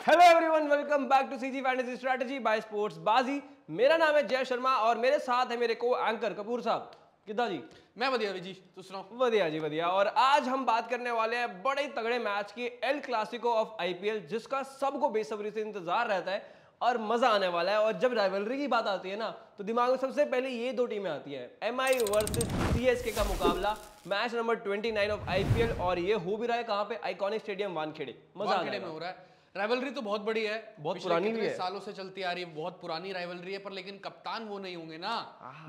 Hello everyone, welcome back to CG fantasy strategy by sports Baazi. मेरा नाम है जय शर्मा और मेरे साथ है मेरे को एंकर कपूर साहब। किदा जी? मैं बढ़िया जी, तू सुनाओ। बढ़िया जी बढ़िया। और आज हम बात करने वाले हैं बड़े तगड़े मैच की, एल क्लासिको ऑफ आईपीएल, जिसका सबको बेसब्री से इंतजार रहता है और मजा आने वाला है। और जब राइवलरी की बात आती है ना, तो दिमाग में सबसे पहले ये दो टीमें आती हैं, एमआई वर्सेस सीएसके का मुकाबला, मैच नंबर 29 ऑफ आईपीएल। और ये हो भी रहा है कहां पे? Iconic stadium Wankhede. मजा में हो रहा है। राइवलरी तो बहुत बड़ी है, बहुत पुरानी भी है, सालों से चलती आ रही है, बहुत पुरानी राइवलरी है। पर लेकिन कप्तान वो नहीं होंगे ना,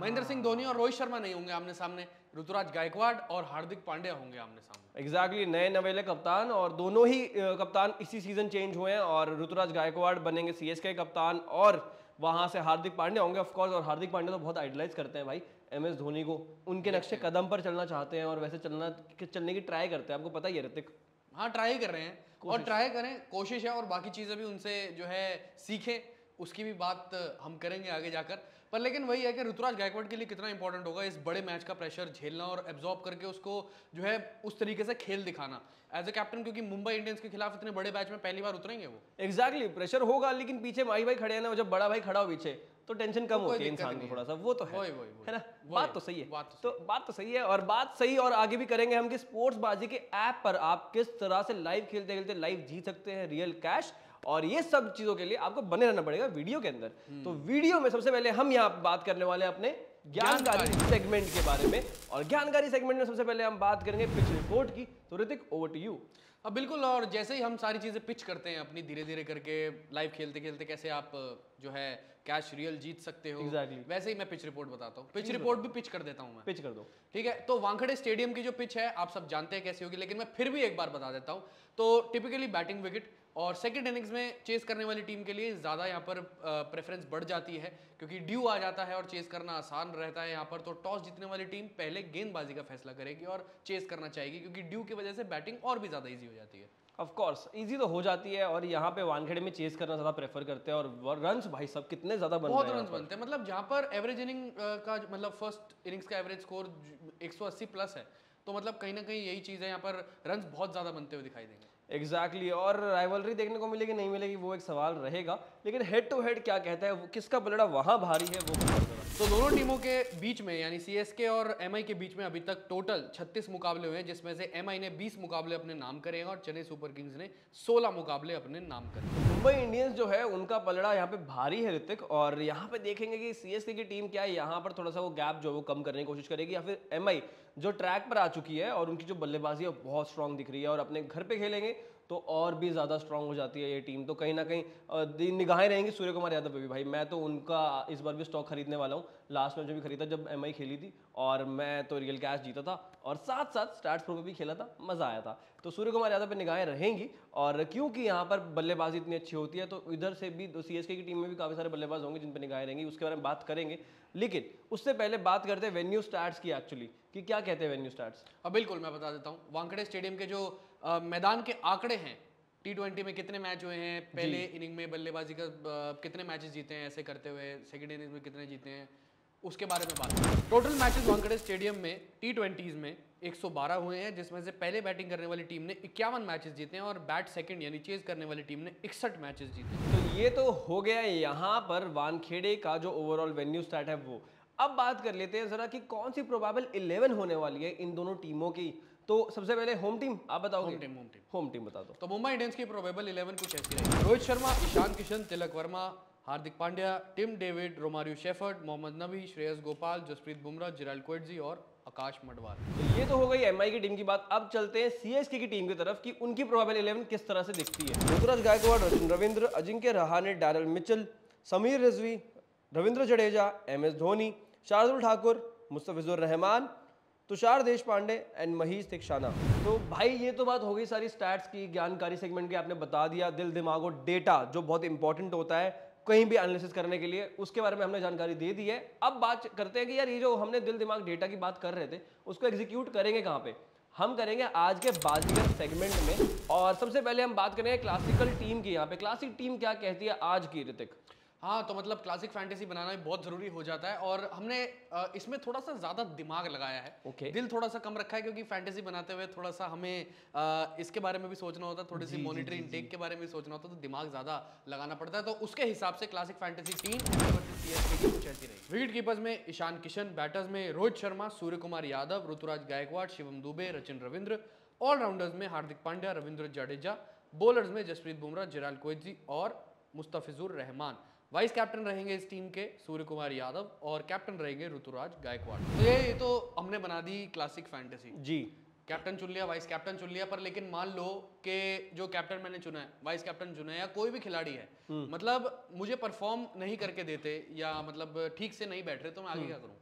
महेंद्र सिंह धोनी और रोहित शर्मा नहीं होंगे आमने सामने, ऋतुराज गायकवाड़ और हार्दिक पांड्या होंगे आमने सामने। एग्जैक्टली, नए नवेले कप्तान, और दोनों ही कप्तान इसी सीजन चेंज हुए हैं। और ऋतुराज गायकवाड़ बनेंगे सीएसके कप्तान और वहां से हार्दिक पांड्या होंगे ऑफ कोर्स। और हार्दिक पांड्या तो बहुत आइडलाइज करते हैं भाई एमएस धोनी को, उनके नक्शे कदम पर चलना चाहते हैं और वैसे चलने की ट्राई करते हैं। आपको पता ही है ऋतिक। हाँ, ट्राई कर रहे हैं और ट्राई करें, कोशिश है, और बाकी चीजें भी उनसे जो है सीखें, उसकी भी बात हम करेंगे आगे जाकर। पर लेकिन वही है कि ऋतुराज गायकवाड़ के लिए कितना इंपॉर्टेंट होगा इस बड़े मैच का प्रेशर झेलना और एब्जॉर्ब करके उसको जो है उस तरीके से खेल दिखाना एज ए कैप्टन, क्योंकि मुंबई इंडियंस के खिलाफ इतने बड़े मैच में पहली बार उतरेंगे वो। एग्जैक्टली, प्रेशर होगा, लेकिन पीछे माही भाई खड़े हैं ना, जब बड़ा भाई खड़ा हो पीछे तो टेंशन कम होती है इंसान को थोड़ा सा। वो तो है, है ना? बात तो सही है, बात तो सही है। और बात सही, और आगे भी करेंगे हम कि स्पोर्ट्स बाजी के ऐप पर आप किस तरह से लाइव खेलते खेलते लाइव जीत सकते हैं रियल कैश। और ये सब चीजों के लिए आपको बने रहना पड़ेगा वीडियो के अंदर। तो वीडियो में सबसे पहले हम यहाँ बात करने वाले हैं अपने ज्ञानकारी सेगमेंट के बारे में। और ज्ञानकारी सेगमेंट में सबसे पहले हम बात करेंगे पिच रिपोर्ट की। तो ऋतिक, ओवर टू यू। अब बिल्कुल, और जैसे ही हम सारी चीजें पिच करते हैं अपनी धीरे धीरे करके लाइव खेलते खेलते कैसे आप जो है कैश रियल जीत सकते हो, वैसे ही मैं पिच रिपोर्ट बताता हूँ। पिच रिपोर्ट भी पिच कर देता हूँ मैं। पिच कर दो, ठीक है। तो वानखेड़े स्टेडियम की जो पिच है आप सब जानते हैं कैसी होगी, लेकिन मैं फिर भी एक बार बता देता हूँ। तो टिपिकली बैटिंग विकेट, और सेकंड इनिंग्स में चेस करने वाली टीम के लिए ज़्यादा यहाँ पर प्रेफरेंस बढ़ जाती है, क्योंकि ड्यू आ जाता है और चेस करना आसान रहता है यहाँ पर। तो टॉस जीतने वाली टीम पहले गेंदबाजी का फैसला करेगी और चेस करना चाहेगी, क्योंकि ड्यू की वजह से बैटिंग और भी ज़्यादा ईजी हो जाती है। ऑफ कोर्स ईजी तो हो जाती है, और यहाँ पे वानखेड़े में चेस करना ज़्यादा प्रेफर करते हैं। और रन्स भाई सब कितने ज़्यादा बनते हैं, बहुत रन्स बनते हैं। मतलब जहाँ पर एवरेज इनिंग का मतलब फर्स्ट इनिंग्स का एवरेज स्कोर 180 प्लस है, तो मतलब कहीं ना कहीं यही चीज़ है, यहाँ पर रन्स बहुत ज़्यादा बनते हुए दिखाई देंगे। एग्जैक्टली और राइवलरी देखने को मिलेगी नहीं मिलेगी वो एक सवाल रहेगा, लेकिन हेड टू हेड क्या कहता है, किसका पलड़ा वहां भारी है वो बता दो। तो दोनों टीमों के बीच में यानी सीएसके और एमआई के बीच में अभी तक टोटल 36 मुकाबले हुए हैं, जिसमें से एमआई ने 20 मुकाबले अपने नाम करे हैं और चेन्नई सुपर किंग्स ने 16 मुकाबले अपने नाम करे। मुंबई इंडियंस जो है उनका पलड़ा यहाँ पे भारी है ऋतिक। और यहाँ पे देखेंगे कि सीएसके की टीम क्या है, यहाँ पर थोड़ा सा वो गैप जो वो कम करने की कोशिश करेगी, या फिर एमआई जो ट्रैक पर आ चुकी है और उनकी जो बल्लेबाजी है बहुत स्ट्रांग दिख रही है, और अपने घर पे खेलेंगे तो और भी ज़्यादा स्ट्रांग हो जाती है ये टीम। तो कहीं ना कहीं निगाहें रहेंगी सूर्य कुमार यादव पे भी। भाई मैं तो उनका इस बार भी स्टॉक खरीदने वाला हूँ। लास्ट में जो भी खरीदा जब एमआई खेली थी, और मैं तो रियल कैश जीता था और साथ साथ स्टार्स प्रो पे भी खेला था, मज़ा आया था। तो सूर्य कुमार यादव पे निगाहें रहेंगी। और क्योंकि यहाँ पर बल्लेबाजी इतनी अच्छी होती है, तो इधर से भी सीएसके की टीम में भी काफ़ी सारे बल्लेबाज होंगे जिन पर निगाहें रहेंगी, उसके बारे में बात करेंगे। लेकिन उससे पहले बात करते हैं वेन्यू स्टैट्स की एक्चुअली, कि क्या कहते हैं वेन्यू स्टैट्स। अब बिल्कुल मैं बता देता हूँ। वानखेड़े स्टेडियम के जो मैदान के आंकड़े हैं, T20 में कितने मैच हुए हैं, पहले इनिंग में बल्लेबाजी का कितने मैचेस जीते हैं ऐसे करते हुए, सेकंड इनिंग में कितने जीते हैं, उसके बारे में बात करें। टोटल मैचेस वानखेड़े स्टेडियम में T20s में 112 हुए हैं, जिसमें से पहले बैटिंग करने वाली टीम ने 51 मैचेस जीते हैं और बैट सेकंड यानी चेज करने वाली टीम ने 61 मैचेस जीते हैं। तो ये तो हो गया यहाँ पर वानखेड़े का जो ओवरऑल वेन्यू स्टैट है वो। अब बात कर लेते हैं जरा कि कौन सी प्रोबेबल 11 होने वाली है इन दोनों टीमों की। तो सबसे पहले होम टीम आप बताओगे? होम टीम बता दो। तो मुंबई इंडियंस की प्रोबेबल 11 कुछ ऐसी रहेगी। Rohit Sharma, Ishan Kishan, Tilak Varma, Hardik Pandya, Tim David, Romario Shepherd, Mohammad Nabi, Shreyas Gopal, Jasprit Bumrah, Gerald Coetzee और आकाश मडवार। तो ये तो हो गई एमआई की टीम की बात। अब चलते हैं सीएसके की टीम की तरफ कि उनकी प्रोबेबल 11 किस तरह से दिखती है। Ruturaj Gaikwad, Rachin Ravindra, Ajinkya Rahane, Daryl Mitchell, Sameer Rizvi, Ravindra Jadeja, MS Dhoni, Shardul Thakur, Mustafizur Rahman, Tushar Deshpande and Maheesh Theekshana. तो भाई ये तो बात हो गई सारी स्टैट्स की, ज्ञानकारी सेगमेंट की आपने बता दिया। दिल दिमाग और डेटा जो बहुत इंपॉर्टेंट होता है कहीं भी एनालिसिस करने के लिए, उसके बारे में हमने जानकारी दे दी है। अब बात करते हैं कि यार ये जो हमने दिल दिमाग डेटा की बात कर रहे थे, उसको एग्जीक्यूट करेंगे कहाँ पे? हम करेंगे आज के बाजीगर सेगमेंट में। और सबसे पहले हम बात करेंगे क्लासिकल टीम की। यहाँ पे क्लासिक टीम क्या कहती है आज की ऋतिक? हाँ, तो मतलब क्लासिक फैंटेसी बनाना भी बहुत जरूरी हो जाता है और हमने इसमें थोड़ा सा ज्यादा दिमाग लगाया है। Okay. दिल थोड़ा सा कम रखा है क्योंकि फैंटेसी बनाते हुए थोड़ा सा हमें इसके बारे में भी सोचना होता है, थोड़ी सी मॉनिटरी इनटेक के बारे में भी सोचना होता है, तो दिमाग ज्यादा लगाना पड़ता है। तो उसके हिसाब से क्लासिक फैंटेसी टीम सीएसके की कुछ ऐसी रही। विकेट कीपर्स में ईशान किशन, बैटर्स में रोहित शर्मा, सूर्य कुमार यादव, ऋतुराज गायकवाड़, शिवम दुबे, रचिन रविंद्र, ऑलराउंडर्स में हार्दिक पांड्या, रविंद्र जडेजा, बॉलर्स में जसप्रीत बुमराह, जिराल कोहली और मुस्तफिजुर रहमान। वाइस कैप्टन रहेंगे इस टीम के सूर्य कुमार यादव और कैप्टन रहेंगे ऋतुराज गायकवाड़। तो ये तो हमने बना दी क्लासिक फैंटेसी जी। कैप्टन चुन लिया, वाइस कैप्टन चुन लिया, पर लेकिन मान लो कि जो कैप्टन मैंने चुना है, वाइस कैप्टन चुना है या कोई भी खिलाड़ी है, मतलब मुझे परफॉर्म नहीं करके देते या मतलब ठीक से नहीं बैठ रहे, तो मैं आगे क्या करूं?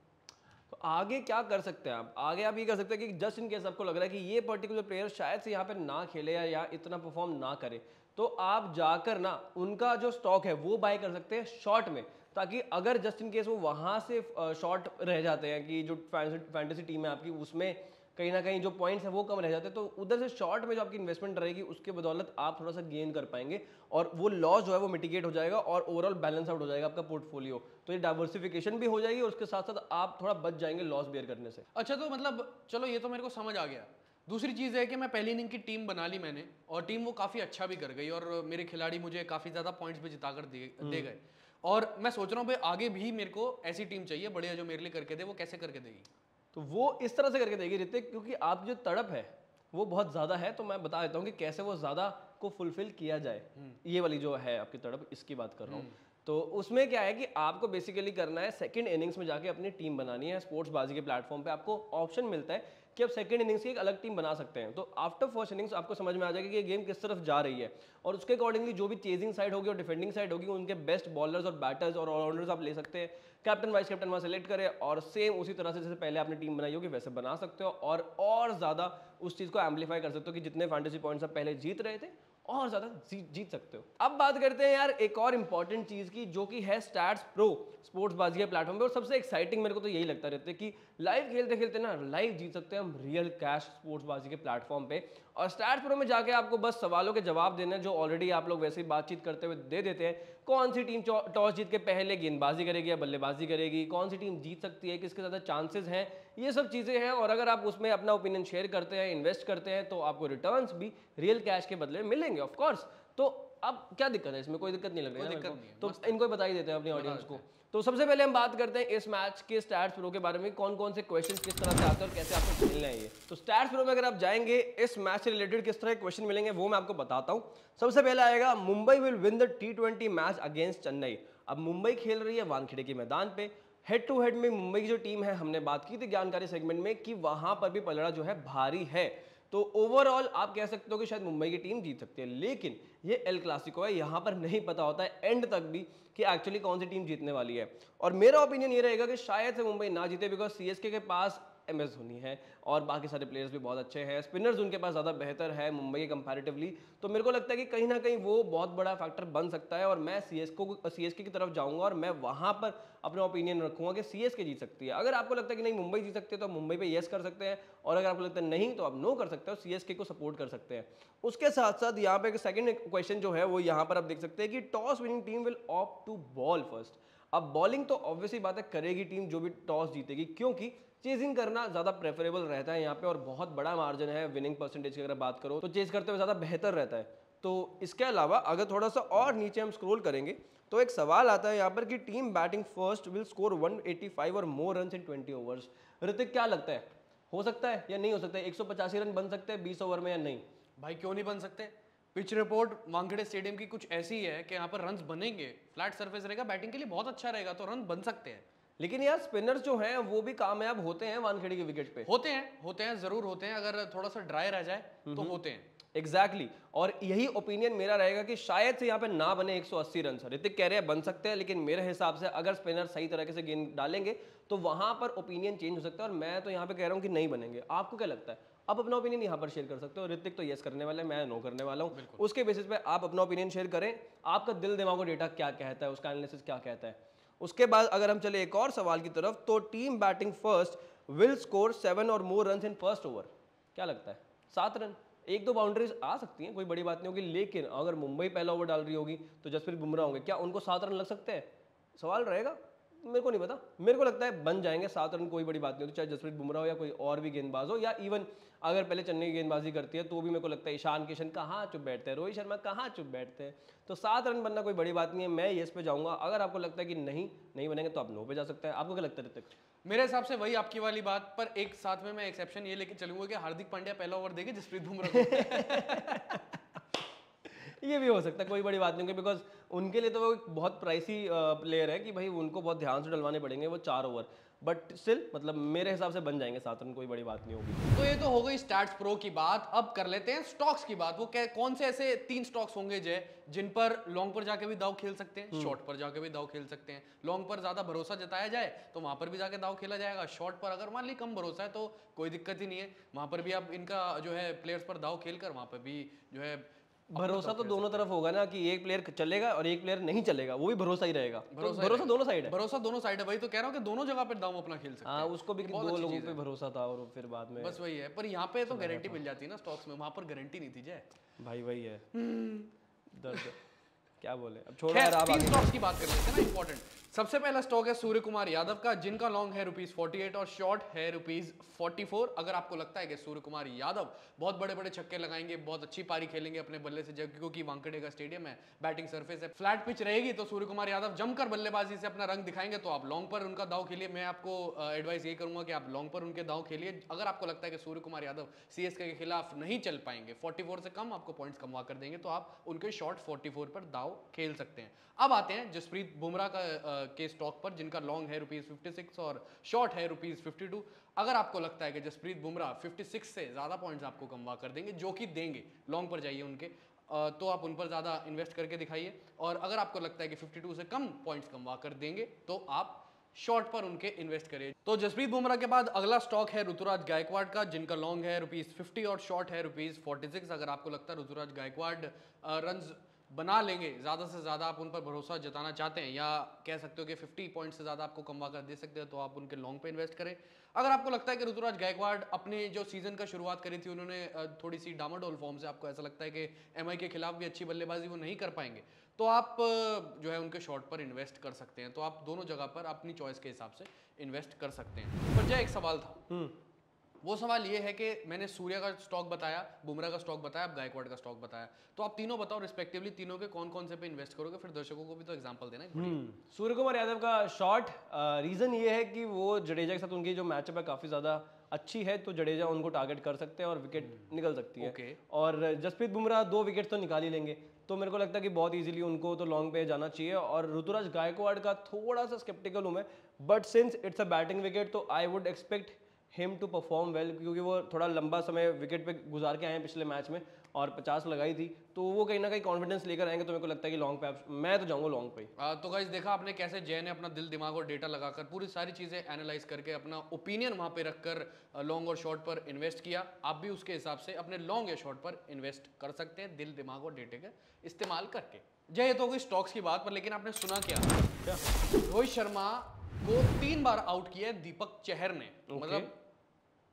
तो आगे क्या कर सकते हैं आप? आगे आप ये कर सकते हैं कि जस्ट इन केस आपको लग रहा है कि ये पर्टिकुलर प्लेयर शायद से यहाँ पे ना खेले या इतना परफॉर्म ना करे, तो आप जाकर ना उनका जो स्टॉक है वो बाय कर सकते हैं शॉर्ट में, ताकि अगर जस्ट इन केस वो वहां से शॉर्ट रह जाते हैं कि जो फैंटेसी टीम है आपकी उसमें कहीं ना कहीं जो पॉइंट्स है वो कम रह जाते हैं, तो उधर से शॉर्ट में जो आपकी इन्वेस्टमेंट रहेगी उसके बदौलत आप थोड़ा सा गेन कर पाएंगे और वो लॉस जो है वो मिटिगेट हो जाएगा और ओवरऑल बैलेंस आउट हो जाएगा आपका पोर्टफोलियो। तो ये डाइवर्सिफिकेशन भी हो जाएगी और उसके साथ साथ आप थोड़ा बच जाएंगे लॉस बेयर करने से। अच्छा, तो मतलब चलो ये तो मेरे को समझ आ गया। दूसरी चीज़ है कि मैं पहली इनिंग की टीम बना ली मैंने और टीम वो काफ़ी अच्छा भी कर गई और मेरे खिलाड़ी मुझे काफ़ी ज़्यादा पॉइंट्स भी जिता कर दे गए और मैं सोच रहा हूँ भाई आगे भी मेरे को ऐसी टीम चाहिए बढ़िया जो मेरे लिए करके दे। वो कैसे करके देगी? तो वो इस तरह से करके देगी ऋतिक, क्योंकि आप जो तड़प है वो बहुत ज़्यादा है, तो मैं बता देता हूँ कि कैसे वो ज़्यादा को फुलफिल किया जाए। ये वाली जो है आपकी तड़प, इसकी बात कर रहा हूँ। तो उसमें क्या है कि आपको बेसिकली करना है सेकंड इनिंग्स में जाके अपनी टीम बनानी है। स्पोर्ट्स बाजी के प्लेटफॉर्म पे आपको ऑप्शन मिलता है कि आप सेकंड इनिंग्स की एक अलग टीम बना सकते हैं। तो आफ्टर फर्स्ट इनिंग्स आपको समझ में आ जाएगा कि ये गेम किस तरफ जा रही है और उसके अकॉर्डिंगली जो भी चेजिंग साइड होगी और डिफेंडिंग साइड होगी उनके बेस्ट बॉलर्स और बैटर्स और ऑलराउंडर्स आप ले सकते हैं। कैप्टन वाइस कैप्टन वहाँ सेलेक्ट करें और सेम उसी तरह से जैसे पहले आपने टीम बनाई होगी वैसे बना सकते हो और ज़्यादा उस चीज़ को एम्पलीफाई कर सकते हो कि जितने फैंटेसी पॉइंट्स आप पहले जीत रहे थे और ज़्यादा जीत सकते हो। अब बात करते हैं यार एक और इंपॉर्टेंट चीज़ की, जो कि है स्टैट्स प्रो स्पोर्ट्स बाजी के प्लेटफॉर्म पे। और सबसे एक्साइटिंग मेरे को तो यही लगता रहता है कि लाइव खेलते खेलते ना लाइव जीत सकते हैं हम रियल कैश स्पोर्ट्स बाजी के प्लेटफॉर्म पे। और स्टैट्स प्रो में जाके आपको बस सवालों के जवाब देने जो ऑलरेडी आप लोग वैसे ही बातचीत करते हुए दे देते हैं। कौन सी टीम टॉस जीत के पहले गेंदबाजी करेगी या बल्लेबाजी करेगी, कौन सी टीम जीत सकती है, किसके ज़्यादा चांसेस हैं, ये सब चीज़ें हैं। और अगर आप उसमें अपना ओपिनियन शेयर करते हैं, इन्वेस्ट करते हैं, तो आपको रिटर्न्स भी रियल कैश के बदले मिलेंगे ऑफ कोर्स। तो अब क्या दिक्कत है इसमें? कोई दिक्कत नहीं लग रही है तो इनको बता ही देते हैं अपनी ऑडियंस को। तो सबसे पहले हम बात करते हैं इस मैच के स्टैट्स प्रो के बारे में, कौन कौन से क्वेश्चंस किस तरह से आते हैं और कैसे आपको खेलना है ये। तो स्टैट्स प्रो में अगर आप जाएंगे इस मैच से रिलेटेड किस तरह के क्वेश्चन मिलेंगे वो मैं आपको बताता हूँ। सबसे पहला आएगा Mumbai will win the T20 match against Chennai. अब मुंबई खेल रही है वानखेड़े के मैदान पे, हेड टू हेड में मुंबई की जो टीम है, हमने बात की थी ज्ञानकारी सेगमेंट में कि वहां पर भी पलड़ा जो है भारी है। तो ओवरऑल आप कह सकते हो कि शायद मुंबई की टीम जीत सकती है, लेकिन ये एल क्लासिको है, यहाँ पर नहीं पता होता है एंड तक भी कि एक्चुअली कौन सी टीम जीतने वाली है। और मेरा ओपिनियन ये रहेगा कि शायद से मुंबई ना जीते, बिकॉज सीएसके के पास MS धोनी है और बाकी सारे प्लेयर्स भी बहुत अच्छे हैं, स्पिनर्स उनके पास ज़्यादा बेहतर है मुंबई के कंपैरेटिवली। तो मेरे को लगता है कि कहीं ना कहीं वो बहुत बड़ा फैक्टर बन सकता है और मैं सीएसके की तरफ जाऊंगा और मैं वहां पर अपना ओपिनियन रखूंगा कि सीएसके जीत सकती है। अगर आपको लगता है कि नहीं मुंबई जीत सकती है तो मुंबई पे येस कर सकते हैं, और अगर आपको लगता है नहीं तो आप नो कर सकते हो, सीएसके को सपोर्ट कर सकते हैं। उसके साथ साथ यहाँ पे सेकंड क्वेश्चन जो है वो यहाँ पर आप देख सकते हैं कि toss winning team will opt to bowl first. अब बॉलिंग तो ऑब्वियसली बात है करेगी टीम जो भी टॉस जीतेगी, क्योंकि चेजिंग करना ज़्यादा प्रेफरेबल रहता है यहाँ पे और बहुत बड़ा मार्जिन है विनिंग परसेंटेज की अगर बात करो तो चेज करते हुए ज़्यादा बेहतर रहता है। तो इसके अलावा अगर थोड़ा सा और नीचे हम स्क्रॉल करेंगे तो एक सवाल आता है यहाँ पर कि team batting first will score 185 और more run in 20 overs. Hrithik क्या लगता है, हो सकता है या नहीं हो सकता है? 185 रन बन सकते हैं 20 ओवर में या नहीं? भाई क्यों नहीं बन सकते? पिच रिपोर्ट वानखेड़े स्टेडियम की कुछ ऐसी है कि यहाँ पर रन्स बनेंगे, फ्लैट सरफेस रहेगा, बैटिंग के लिए बहुत अच्छा रहेगा, तो रन बन सकते हैं। लेकिन यार स्पिनर्स जो हैं वो भी कामयाब होते हैं वानखेड़े के विकेट पे। होते हैं जरूर होते हैं, अगर थोड़ा सा ड्राई रह जाए तो होते हैं। एग्जैक्टली और यही ओपिनियन मेरा रहेगा कि शायद से यहाँ पे ना बने 180 रन। ऋतिक कह रहे हैं बन सकते हैं, लेकिन मेरे हिसाब से अगर स्पिनर सही तरीके से गेंद डालेंगे तो वहां पर ओपिनियन चेंज हो सकता है और मैं तो यहाँ पे कह रहा हूँ कि नहीं बनेंगे। आपको क्या लगता है? आप अपना ओपिनियन यहाँ पर शेयर कर सकते हो। ऋतिक तो यस करने वाला है, मैं नो करने वाला हूँ। उसके बेसिस पे आप अपना ओपिनियन शेयर करें, आपका दिल दिमाग और डेटा क्या कहता है, उसका एनालिसिस क्या कहता है। उसके बाद अगर हम चले एक और सवाल की तरफ, तो team batting first will score 7 और more run in first over. क्या लगता है? 7 रन? एक दो बाउंड्रीज आ सकती हैं, कोई बड़ी बात नहीं होगी, लेकिन अगर मुंबई पहला ओवर डाल रही होगी तो जसप्रीत बुमराह होंगे, क्या उनको 7 रन लग सकते हैं? सवाल रहेगा। मेरे को नहीं पता, मेरे को लगता है बन जाएंगे 7 रन, कोई बड़ी बात नहीं होती, चाहे जसप्रीत बुमराह हो या कोई और भी गेंदबाज हो, या इवन अगर पहले चेन्नई गेंदबाजी करती है तो भी मेरे को लगता है ईशान किशन कहाँ चुप बैठते हैं, रोहित शर्मा कहाँ चुप बैठते हैं, तो 7 रन बनना कोई बड़ी बात नहीं है। मैं येस पे जाऊंगा। अगर आपको लगता है कि नहीं बनेंगे तो आप नो पे जा सकते हैं। आपको क्या लगता है ऋतिक? मेरे हिसाब से वही आपकी वाली बात, पर एक साथ में मैं एक्सेप्शन ये लेके चलूंगा कि हार्दिक पांड्या पहला ओवर देंगे जसप्रीत बुमराह को। ये भी हो सकता है, कोई बड़ी बात नहीं होगी, बिकॉज उनके लिए तो वो एक बहुत प्राइसी प्लेयर है कि भाई उनको बहुत ध्यान से डलवाने पड़ेंगे वो 4 ओवर, बट स्टिल मतलब मेरे हिसाब से बन जाएंगे 7 रन, कोई बड़ी बात नहीं होगी। तो ये तो हो गई स्टैट्स प्रो की बात। अब कर लेते हैं स्टॉक्स की बात। वो कौन से ऐसे 3 स्टॉक्स होंगे जय जिन पर लॉन्ग पर जाके भी दाव खेल सकते हैं, शॉर्ट पर जाके भी दाव खेल सकते हैं। लॉन्ग पर ज्यादा भरोसा जताया जाए तो वहां पर भी जाके दाव खेला जाएगा, शॉर्ट पर अगर मान ली कम भरोसा है तो कोई दिक्कत ही नहीं है, वहां पर भी आप इनका जो है प्लेयर्स पर दाव खेलकर वहां पर भी जो है भरोसा तो दोनों तरफ होगा ना, कि एक प्लेयर चलेगा और एक प्लेयर नहीं चलेगा, वो भी भरोसा ही रहेगा। भरोसा दोनों साइड है, भरोसा दोनों साइड है। वही तो कह रहा हूँ कि दोनों जगह पे दाव अपना खेल सकते हैं। हाँ, उसको भी 2 लोगों पे भरोसा था और फिर बाद में बस वही है। पर यहाँ पे तो गारंटी मिल जाती है ना स्टॉक्स में, वहां पर गारंटी नहीं थी जय भाई। वही है दर्द, क्या बोले, अब छोड़ो यार। आप 3 स्टॉक्स की बात कर लेते हैं ना, इंपॉर्टेंट। सबसे पहला स्टॉक है सूर्य कुमार यादव का, जिनका लॉन्ग है ₹48 और शॉर्ट है ₹44। अगर आपको लगता है कि सूर्य कुमार यादव बहुत बड़े बड़े छक्के लगाएंगे, बहुत अच्छी पारी खेलेंगे अपने बल्ले से, क्योंकि वानखेड़े का स्टेडियम है, बैटिंग सरफेस है, फ्लैट पिच रहेगी, तो सूर्य कुमार यादव जमकर बल्लेबाजी से अपना रंग दिखाएंगे, तो आप लॉन्ग पर उनका दाव खेलिए। मैं आपको एडवाइस ये करूंगा कि आप लॉन्ग पर उनके दाव खेलिए। अगर आपको लगता है कि सूर्य कुमार यादव सीएसके के खिलाफ नहीं चल पाएंगे, 44 से कम आपको पॉइंट्स कमवा कर देंगे, तो आप उनके शॉर्ट 44 पर दाव खेल सकते हैं। अब आते हैं जसप्रीत बुमराह के स्टॉक पर, जिनका लॉन्ग है ₹56 और शॉर्ट है ₹52। अगर आपको लगता है कि जसप्रीत बुमराह 56 से ज्यादा पॉइंट्स आपको कमवा कर देंगे, जो कि देंगे, लॉन्ग पर जाइए उनके, तो आप उन पर ज्यादा इन्वेस्ट करके दिखाइए। और अगर आपको लगता है कि 52 से कम पॉइंट्स कमवा कर देंगे तो आप शॉर्ट पर उनके इन्वेस्ट करिए। तो जसप्रीत बुमराह के बाद अगला स्टॉक है ऋतुराज गायकवाड़ का, जिनका लॉन्ग है ₹50 और शॉर्ट है ₹46। अगर आपको लगता है ऋतुराज गायकवाड़ रन्स बना लेंगे, ज़्यादा से ज़्यादा आप उन पर भरोसा जताना चाहते हैं, या कह सकते हो कि 50 पॉइंट से ज़्यादा आपको कमवा कर दे सकते हैं, तो आप उनके लॉन्ग पे इन्वेस्ट करें। अगर आपको लगता है कि ऋतुराज गायकवाड़ अपने जो सीजन का शुरुआत करी थी उन्होंने थोड़ी सी डामाडोल फॉर्म से, आपको ऐसा लगता है कि एमआई के खिलाफ भी अच्छी बल्लेबाजी वो नहीं कर पाएंगे, तो आप जो है उनके शॉर्ट पर इन्वेस्ट कर सकते हैं। तो आप दोनों जगह पर अपनी चॉइस के हिसाब से इन्वेस्ट कर सकते हैं। पर जय, एक सवाल था, वो सवाल ये है कि मैंने सूर्य का स्टॉक बताया, बुमराह का स्टॉक बताया, अब गायकवाड़ का स्टॉक बताया, तो आप तीनों बताओ रिस्पेक्टिवली, तीनों के कौन कौन से पे इन्वेस्ट करोगे, फिर दर्शकों को भी तो एग्जांपल देना है। सूर्य कुमार यादव का शॉर्ट रीजन ये है कि वो जडेजा के साथ उनकी जो मैचअप है काफी ज्यादा अच्छी है, तो जडेजा उनको टारगेट कर सकते हैं और विकेट निकल सकती है। और जसप्रीत बुमराह 2 विकेट तो निकाल ही लेंगे, तो मेरे को लगता है कि बहुत इजीली उनको तो लॉन्ग पे जाना चाहिए। और ऋतुराज गायकवाड़ का थोड़ा सा स्केप्टिकल हूं मैं, but since it's a batting wicket तो I would expect him to perform well, क्योंकि वो थोड़ा लंबा समय विकेट पे गुजार के आए हैं पिछले मैच में और 50 लगाई थी, तो वो कहीं ना कहीं कॉन्फिडेंस लेकर आएंगे, तो मेरे को लगता है कि लॉन्ग पे मैं तो जाऊंगा लॉन्ग पे। तो गाइस, देखा आपने कैसे जय ने अपना दिल दिमाग और डेटा लगाकर पूरी सारी चीजें एनालाइज करके अपना ओपिनियन वहां पे रखकर लॉन्ग और शॉर्ट पर इन्वेस्ट किया। आप भी उसके हिसाब से अपने लॉन्ग या शॉर्ट पर इन्वेस्ट कर सकते हैं, दिल दिमाग और डेटे का इस्तेमाल करके। जय, ये तो होगी स्टॉक्स की बात, पर लेकिन आपने सुना क्या? रोहित शर्मा को 3 बार आउट किया है दीपक चहर ने। मतलब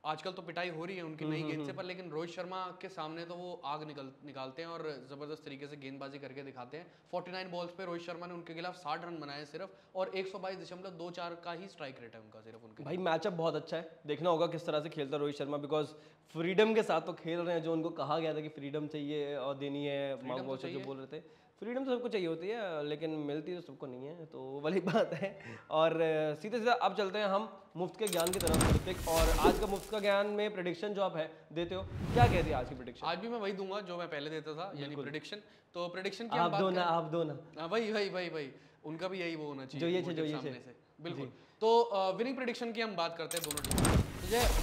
आजकल तो पिटाई हो रही है उनकी नई गेंद से, पर लेकिन रोहित शर्मा के सामने तो वो आग निकालते हैं और जबरदस्त तरीके से गेंदबाजी करके दिखाते हैं। 49 बॉल्स पे रोहित शर्मा ने उनके खिलाफ 60 रन बनाए सिर्फ, और 122.24 का ही स्ट्राइक रेट है उनका सिर्फ उनके। भाई मैचअप बहुत अच्छा है, देखना होगा किस तरह से खेलता रोहित शर्मा, बिकॉज फ्रीडम के साथ तो खेल रहे हैं, जो उनको कहा गया था कि फ्रीडम चाहिए और देनी है, मार्क बॉल जो बोल रहे थे, फ्रीडम तो सबको चाहिए होती है लेकिन मिलती तो सबको नहीं है, तो वाली बात है। और सीधे सीधा अब चलते हैं हम मुफ्त के ज्ञान की तरफ। और आज का मुफ्त का ज्ञान में प्रेडिक्शन जो आप है देते हो, क्या कहती है आज की प्रेडिक्शन? आज भी मैं वही दूंगा जो मैं पहले देता था, यानी प्रेडिक्शन। तो प्रेडिक्शन की आप दो ना वही उनका भी यही वो होना चाहिए जो ये सामने से, बिल्कुल। तो विनिंग प्रेडिक्शन की हम बात करते हैं दोनों टीम।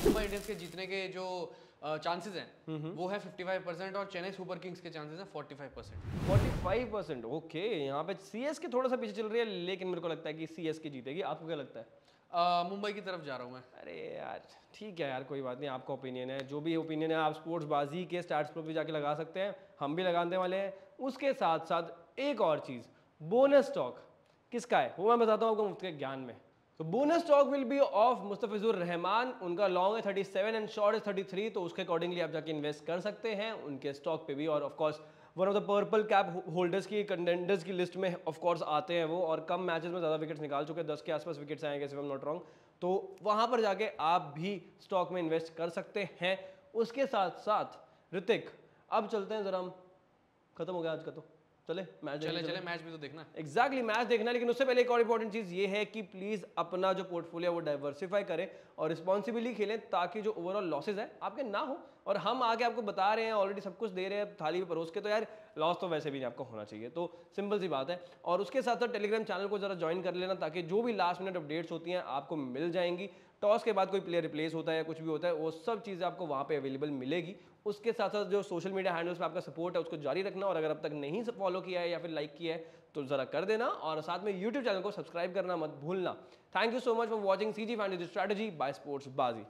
मुंबई इंडियंस के जीतने के जो चांसेस हैं वो है 55% और चेन्नई सुपर किंग्स के चांसेस हैं 45%। 45%, ओके। यहाँ पे सीएसके थोड़ा सा पीछे चल रही है, लेकिन मेरे को लगता है कि सीएसके जीतेगी। आपको क्या लगता है? मुंबई की तरफ जा रहा हूँ मैं। अरे यार ठीक है यार, कोई बात नहीं, आपका ओपिनियन है, जो भी ओपिनियन है आप स्पोर्ट्स बाजी के स्टैट्स पर भी जाके लगा सकते हैं, हम भी लगाने वाले हैं। उसके साथ साथ एक और चीज़, बोनस स्टॉक किसका है वो मैं बताता हूँ आपको मुफ्त के ज्ञान में। तो bonus stock will be of Mustafizur Rahman, उनका लॉन्ग है 37 एंड शॉर्ट है 33, तो उसके अकॉर्डिंगली आप जाके इन्वेस्ट कर सकते हैं उनके स्टॉक पे भी। और of course one of the purple cap holders की कंटेंडर्स की लिस्ट में ऑफ कोर्स आते हैं वो, और कम मैचेस में ज़्यादा विकेट्स निकाल चुके हैं, 10 के आसपास विकेट्स आएंगे if I am not wrong. तो वहाँ पर जाके आप भी स्टॉक में इन्वेस्ट कर सकते हैं। उसके साथ साथ ऋतिक, अब चलते हैं जरा, हम खत्म हो गया आज का, तो चले मैच चले मैच भी तो देखना है। एग्जैक्टली मैच देखना है, लेकिन उससे पहले एक और इंपॉर्टेंट चीज ये है कि प्लीज अपना जो पोर्टफोलियो वो डाइवर्सिफाई करें और रिस्पॉन्सिबली खेलें, ताकि जो ओवरऑल लॉसेज है आपके ना हो। और हम आगे आपको बता रहे हैं, ऑलरेडी सब कुछ दे रहे हैं थाली में परोस के, तो यार लॉस तो वैसे भी नहीं आपको होना चाहिए। तो सिंपल सी बात है। और उसके साथ साथ टेलीग्राम चैनल को जरा ज्वाइन कर लेना, ताकि जो भी लास्ट मिनट अपडेट्स होती हैं आपको मिल जाएंगी। टॉस के बाद कोई प्लेयर रिप्लेस होता है या कुछ भी होता है, वो सब चीज़ें आपको वहाँ पे अवेलेबल मिलेगी। उसके साथ साथ जो सोशल मीडिया हैंडल्स पे आपका सपोर्ट है उसको जारी रखना, और अगर अब तक नहीं फॉलो किया है या फिर लाइक किया है तो ज़रा कर देना, और साथ में यूट्यूब चैनल को सब्सक्राइब करना मत भूलना। Thank you so much for watching CG fantasy strategy by sports बाजी।